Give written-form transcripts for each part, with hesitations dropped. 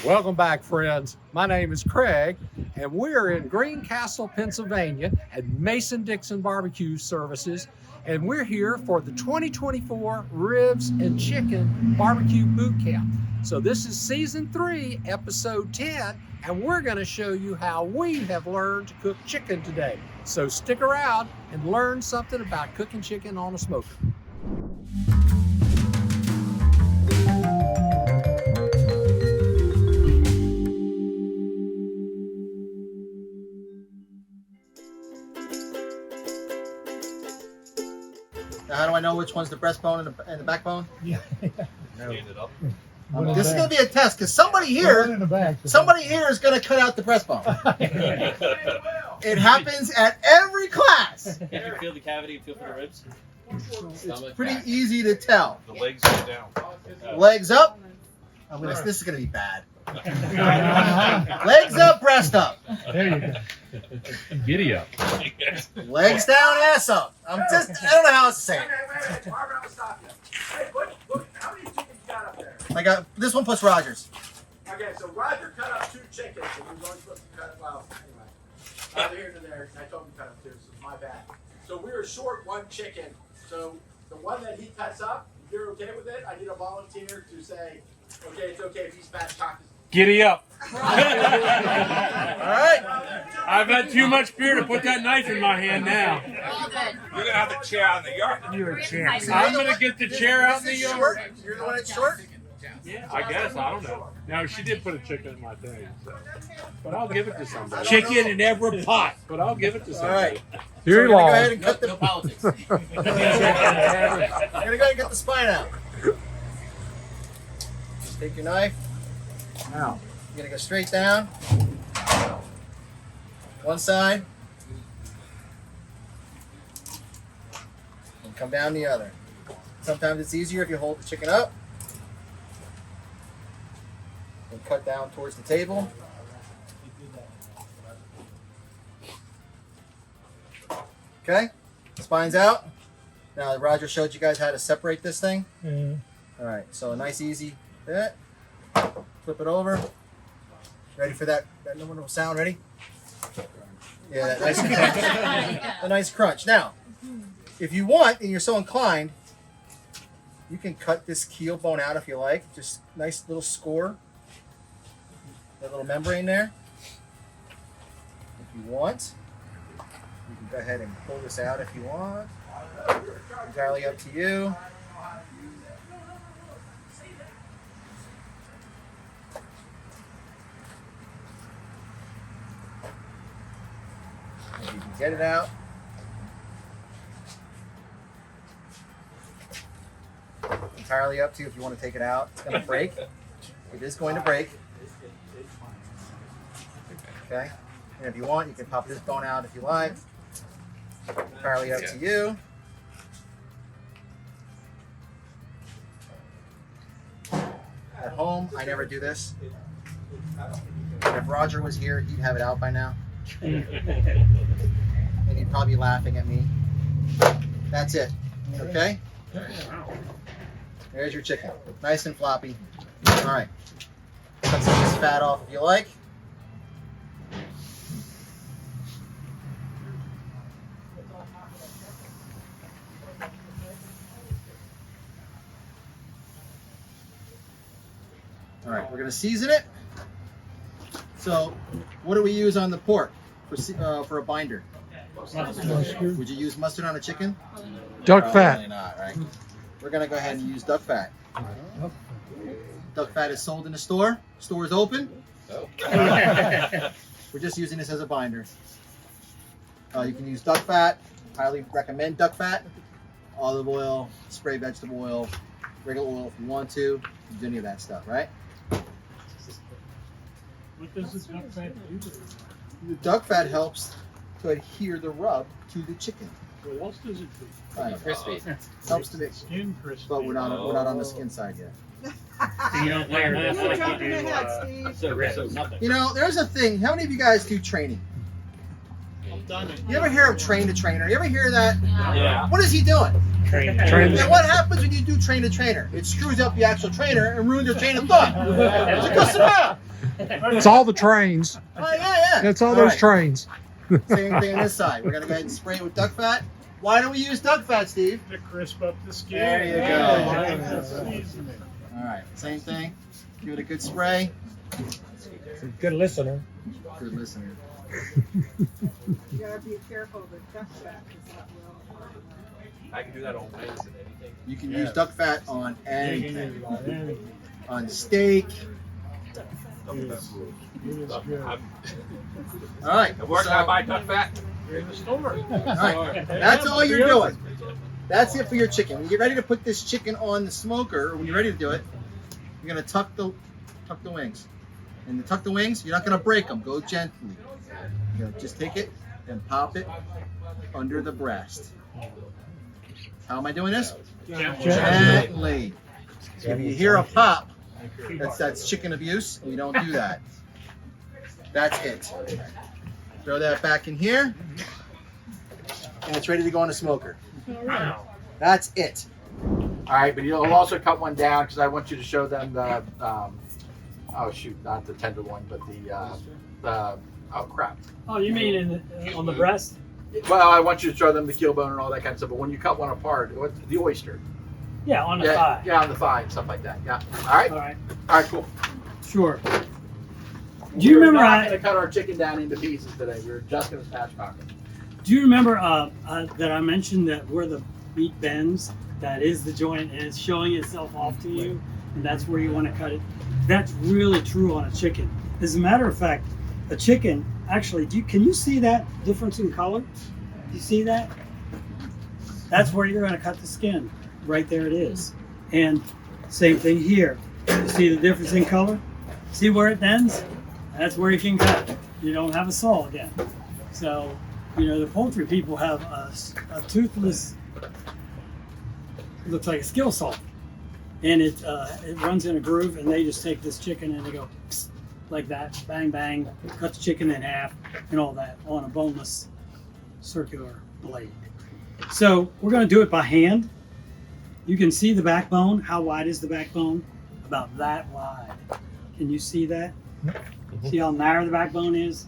Welcome back, friends. My name is Craig, and we're in Greencastle, Pennsylvania at Mason Dixon Barbecue Services, and we're here for the 2024 Ribs and Chicken Barbecue Boot Camp. So this is Season 3, Episode 10, and we're going to show you how we have learned to cook chicken today. So stick around and learn something about cooking chicken on a smoker. Now, how do I know which one's the breastbone and the backbone? Yeah. This is going to be a test because somebody here is going to cut out the breastbone. It happens at every class. Can you feel the cavity? Feel for the ribs? It's pretty easy to tell. The legs go down. Legs up. This is going to be bad. Legs up, breast up. There you go. Giddy up. Legs down, ass up. I don't know how else to say it. How many chickens you got up there? I got this one plus Rogers. Okay, so Roger cut up 2 chickens, and he was only supposed to cut, well, anyway. Over here to there, I told him to cut up 2, so it's my bad. So we were short 1 chicken. So the one that he cuts up, if you're okay with it, I need a volunteer to say, okay, it's okay if he spatchcock. Giddy up. All right. I've had too much beer to put that knife in my hand now. All good. You're gonna have the chair out in the yard. You're a champ. I'm going to get the chair out in the yard. Short. You're the one that's short? Yeah, I guess. I don't know. No, she did put a chicken in my thing. So. But I'll give it to somebody. Chicken in every pot. But I'll give it to All somebody. right. Here So you we're going to go are. ahead and cut the, No politics. we're going to go ahead and get the spine out. Just take your knife. Now, You're going to go straight down. One side. And come down the other. Sometimes it's easier if you hold the chicken up. And cut down towards the table. Okay, spine's out. Now Roger showed you guys how to separate this thing. Yeah. All right, so a nice easy bit. Flip it over. Ready for that wonderful sound? Ready? Yeah, that nice crunch. A nice crunch. Now, if you want and you're so inclined, you can cut this keel bone out if you like. Just nice little score. That little membrane there. If you want, you can go ahead and pull this out if you want. Entirely up to you. If you can get it out. Entirely up to you if you want to take it out. It's going to break. It is going to break. Okay. And if you want, you can pop this bone out if you like. Entirely up to you. At home, I never do this. If Roger was here, he'd have it out by now. And he'd probably be laughing at me. That's it. Okay? There's your chicken. Nice and floppy. All right. Cut some of this fat off if you like. All right, we're going to season it. So, what do we use on the pork for a binder? Mustard. Would you use mustard on a chicken? duck Probably fat. not, right? We're going to go ahead and use duck fat. Duck fat is sold in the store. Store is open. We're just using this as a binder. You can use duck fat. Highly recommend duck fat. Olive oil, spray vegetable oil, regular oil if you want to. Use any of that stuff, right? What does the duck fat do? The duck fat helps to adhere the rub to the chicken. What else does it do? Right. Crispy. Helps to make, Skin crispy. but we're not on the skin side yet. So you don't layer this like you do So nothing. You know, there's a thing. How many of you guys do training? I've done it. You ever hear of train to trainer? You ever hear that? Yeah. What is he doing? Train. And what happens when you do train to trainer? It screws up the actual trainer and ruins your train of thought. So listen up. It's all the trains. Oh, yeah. It's all All those right. trains. Same thing on this side. We're going to go ahead and spray it with duck fat. Why don't we use duck fat, Steve? To crisp up the skin. There you go. Yeah, seasoning. All right, same thing. Give it a good spray. Good listener. Good listener. You gotta be careful with duck fat, because that will. I can do that on wings and anything. You can use duck fat on Yeah, you anything. can use it on anything. On steak. It is good. I'm All right. working so- on my duck fat. In the store. All right. That's all you're doing. That's it for your chicken. When you get ready to put this chicken on the smoker, or when you're ready to do it, you're gonna tuck the wings. And to tuck the wings, you're not gonna break them. Go gently. You know, just take it and pop it under the breast. How am I doing this? Gently. So if you hear a pop, that's chicken abuse. We don't do that. That's it. Throw that back in here, and it's ready to go on the smoker. That's it. All right, but you'll also cut one down because I want you to show them the. Oh shoot, not the tender one, but the. Oh crap. Oh, you mean on the breast? Well, I want you to show them the keel bone and all that kind of stuff. But when you cut one apart, what's the oyster? Yeah, on the Yeah, thigh. yeah, on the thigh and stuff like that. Yeah. All right. All right. All right. Cool. Sure. Do you remember? We're not going to cut our chicken down into pieces today. We're just going to spatchcock it. Do you remember that I mentioned that where the meat bends, that is the joint, and it's showing itself off to you, and that's where you want to cut it? That's really true on a chicken. As a matter of fact, a chicken actually. Can you see that difference in color? Do you see that? That's where you're going to cut the skin. Right there it is. And same thing here. You see the difference in color? See where it bends? That's where you can cut. You don't have a saw again. So, you know, the poultry people have a toothless, it looks like a skill saw. And it runs in a groove, and they just take this chicken and they go psst, like that, bang, bang, cut the chicken in half and all that on a boneless circular blade. So we're going to do it by hand. You can see the backbone. How wide is the backbone? About that wide. Can you see that? See how narrow the backbone is?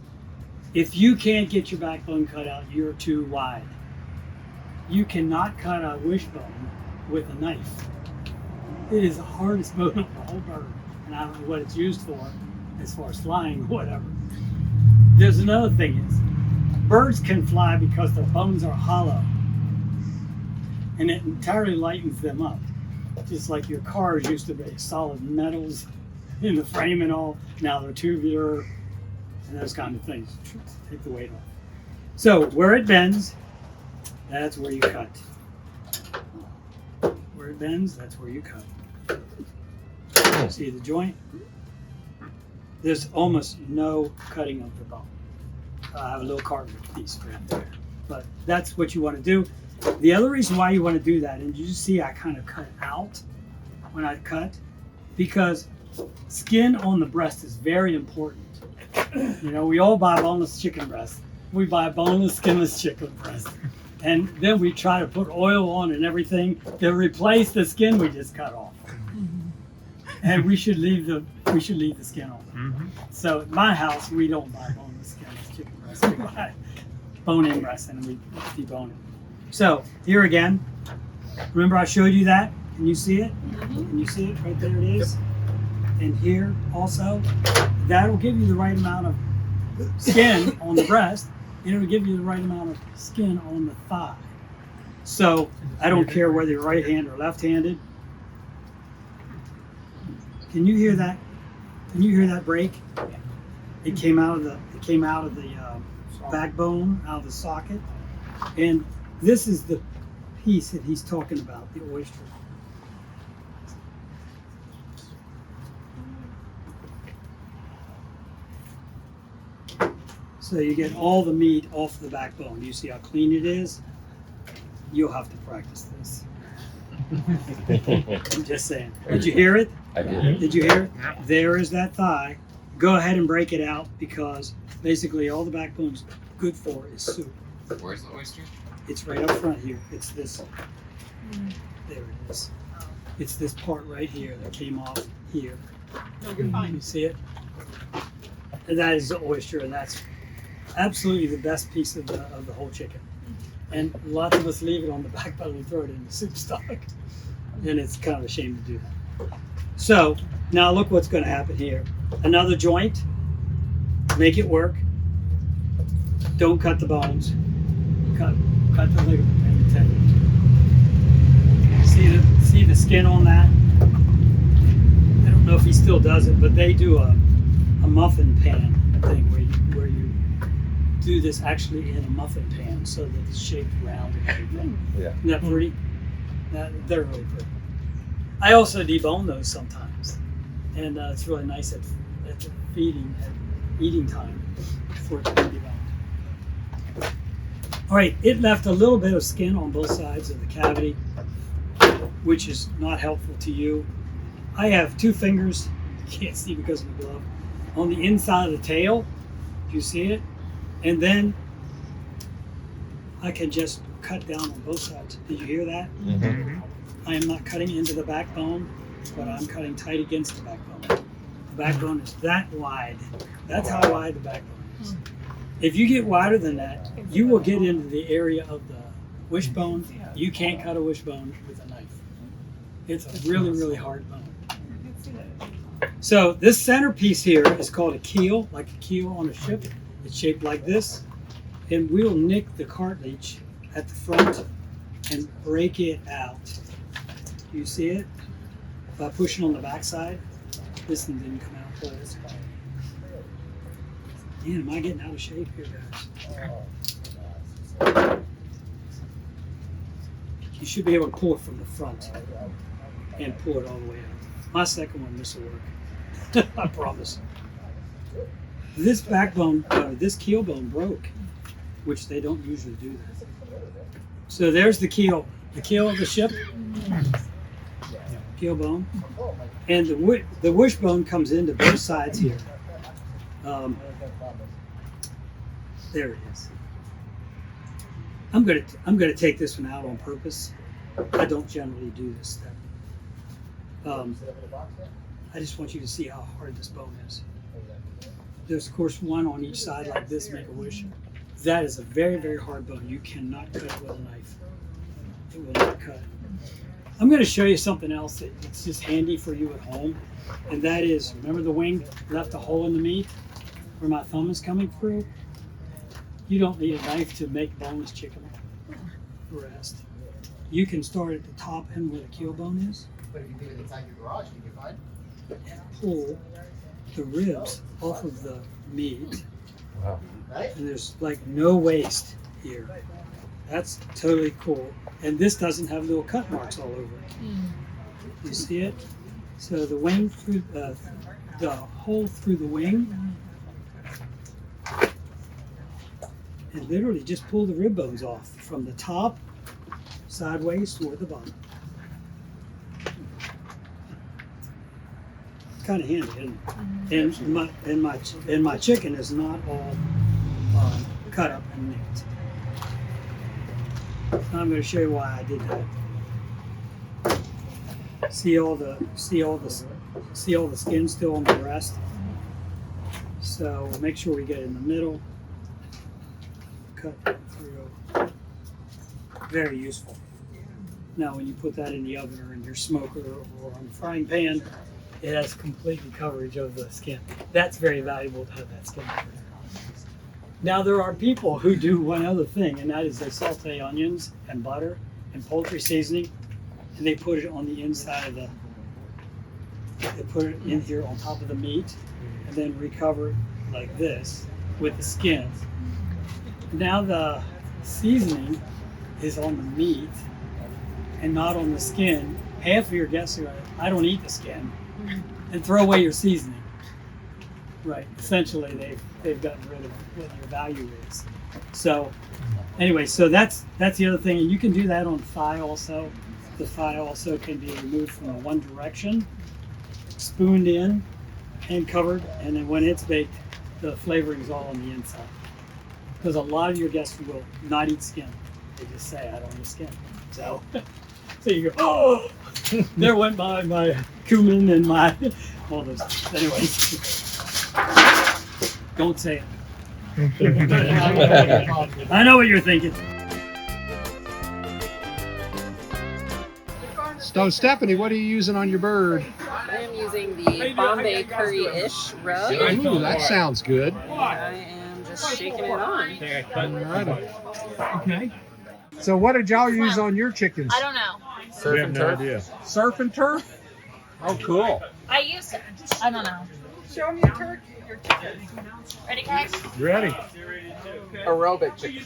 If you can't get your backbone cut out, you're too wide. You cannot cut a wishbone with a knife. It is the hardest bone of the whole bird. And I don't know what it's used for as far as flying or whatever. There's another thing is, birds can fly because their bones are hollow. And it entirely lightens them up. Just like your cars used to be solid metals in the frame and all, now they're tubular and those kind of things. Take the weight off. So where it bends, that's where you cut. Where it bends, that's where you cut. See the joint? There's almost no cutting of the bone. I have a little cartilage piece right there. But that's what you want to do. The other reason why you want to do that, and you see I kind of cut out when I cut, because skin on the breast is very important. You know, we all buy boneless chicken breast. We buy boneless, skinless chicken breast. And then we try to put oil on and everything to replace the skin we just cut off. And we should leave the skin on. So at my house, we don't buy boneless, skinless chicken breast. We buy bone-in breast and we debone it. So here again, remember I showed you that? Can you see it? Can you see it? Right there it is. And here also, that'll give you the right amount of skin on the breast, and it'll give you the right amount of skin on the thigh. So I don't care whether you're right-handed or left-handed. Can you hear that? Can you hear that break? It came out of the backbone, out of the socket, and this is the piece that he's talking about, the oyster. So you get all the meat off the backbone. You see how clean it is? You'll have to practice this. I'm just saying. Did you hear it? I did. Did you hear it? There is that thigh. Go ahead and break it out because basically all the backbone's good for is soup. Where's the oyster? It's right up front here. It's this. There it is. It's this part right here that came off here. No, you're fine. You see it? And that is the oyster, and that's absolutely the best piece of the whole chicken. And lots of us leave it on the back bone and throw it in the soup stock. And it's kind of a shame to do that. So now look what's going to happen here. Another joint. Make it work. Don't cut the bones. Cut the ligament and the tendon. See the skin on that? I don't know if he still does it, but they do a muffin pan thing where you do this actually in a muffin pan so that it's shaped round and everything. Yeah. Isn't that pretty? They're really pretty. I also debone those sometimes, and it's really nice at eating time for it to be deboned. All right, it left a little bit of skin on both sides of the cavity, which is not helpful to you. I have 2 fingers, you can't see because of the glove, on the inside of the tail, if you see it, and then I can just cut down on both sides. Did you hear that? Mm-hmm. I am not cutting into the backbone, but I'm cutting tight against the backbone. The backbone is that wide. That's how wide the backbone is. If you get wider than that, you will get into the area of the wishbone. You can't cut a wishbone with a knife. It's a really, really hard bone. So this centerpiece here is called a keel, like a keel on a ship. It's shaped like this. And we'll nick the cartilage at the front and break it out. Do you see it? By pushing on the backside. This one didn't come out close. Man, am I getting out of shape here, guys? You should be able to pull it from the front and pull it all the way out. My second one, this will work. I promise. This backbone, this keel bone broke, which they don't usually do that. So there's the keel of the ship, keel bone, and the wishbone comes into both sides here. There it is. I'm gonna take this one out on purpose. I don't generally do this step. I just want you to see how hard this bone is. There's of course one on each side like this, make a wish. That is a very, very hard bone. You cannot cut it with a knife. It will not cut. I'm going to show you something else that's just handy for you at home, and that is, remember the wing left a hole in the meat where my thumb is coming through? You don't need a knife to make boneless chicken breast. You can start at the top end where the keel bone is. But if you leave it inside your garage, you can find. And pull the ribs off of the meat. Wow. Right? And there's like no waste here. That's totally cool. And this doesn't have little cut marks all over it. You see it? So the wing through the hole through the wing, and literally just pull the rib bones off from the top sideways toward the bottom. Kind of handy, isn't it? And my chicken is not all cut up and nicked. Now I'm going to show you why I did that. See all the skin still on the breast. So make sure we get in the middle. Cut through. Very useful. Now when you put that in the oven or in your smoker or on the frying pan, it has completely coverage of the skin. That's very valuable to have that skin coverage. Now there are people who do one other thing, and that is they saute onions and butter and poultry seasoning, and they put it on the inside of they put it in here on top of the meat, and then recover it like this with the skin. Now the seasoning is on the meat and not on the skin. Half of your guests are like, I don't eat the skin, and throw away your seasoning. Right, essentially they've gotten rid of what your value is. So anyway, so that's the other thing, and you can do that on thigh also. The thigh also can be removed from one direction, spooned in and covered, and then when it's baked, the flavoring's all on the inside. Because a lot of your guests will not eat skin. They just say, I don't eat skin. So you go, oh! There went my cumin and my all those. Anyways, don't say it. I know what you're thinking. So Stephanie, what are you using on your bird? I am using the Bombay curry-ish rub. Ooh, that sounds good. I am just shaking it on. Okay. So what did y'all use on your chickens? I don't know. We have no idea. Surf and turf? Oh, cool. I used to. I don't know. Show me your chicken. Ready, guys? Ready. Aerobic chicken.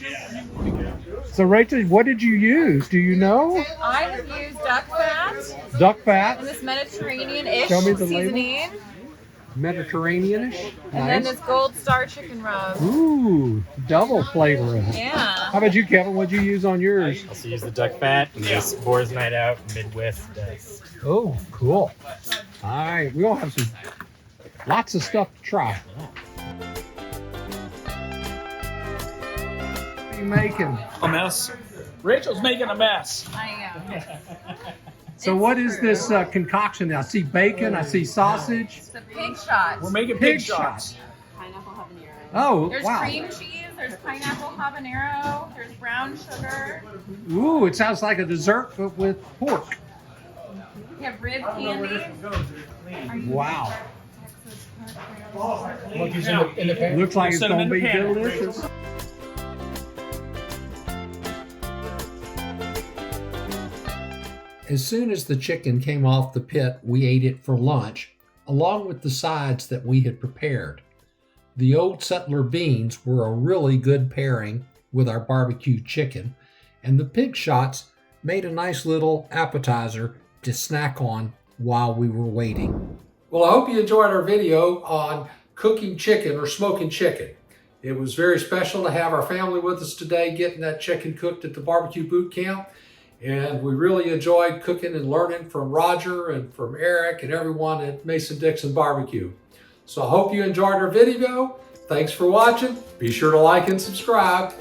So Rachel, what did you use? Do you know? I have used duck fat Duck fat, and this Mediterranean-ish Show me the seasoning, Mediterranean-ish. and then Nice. this Gold Star chicken rub. Ooh, double flavor in it. Yeah. How about you, Kevin? What'd you use on yours? Also use the duck fat and this Boar's Night Out Midwest. Oh, cool. All right, we'll have lots of stuff to try. What are you making? A mess. Rachel's making a mess. I am. So what is this concoction? I see bacon, I see sausage. It's a pig shot. We're making Pig pig shots. Pineapple habanero. Oh, There's wow. cream cheese, there's pineapple habanero, there's brown sugar, Ooh, it sounds like a dessert but with pork. we have rib candy. Wow. Monkeys in the pan. Looks like it's Set 'em going to in be the pan. delicious. As soon as the chicken came off the pit, we ate it for lunch, along with the sides that we had prepared. The Old Settler beans were a really good pairing with our barbecue chicken, and the pig shots made a nice little appetizer to snack on while we were waiting. Well, I hope you enjoyed our video on cooking chicken or smoking chicken. It was very special to have our family with us today getting that chicken cooked at the BBQ Boot Camp. And we really enjoyed cooking and learning from Roger and from Eric and everyone at Mason Dixon Barbecue. So I hope you enjoyed our video. Thanks for watching. Be sure to like and subscribe.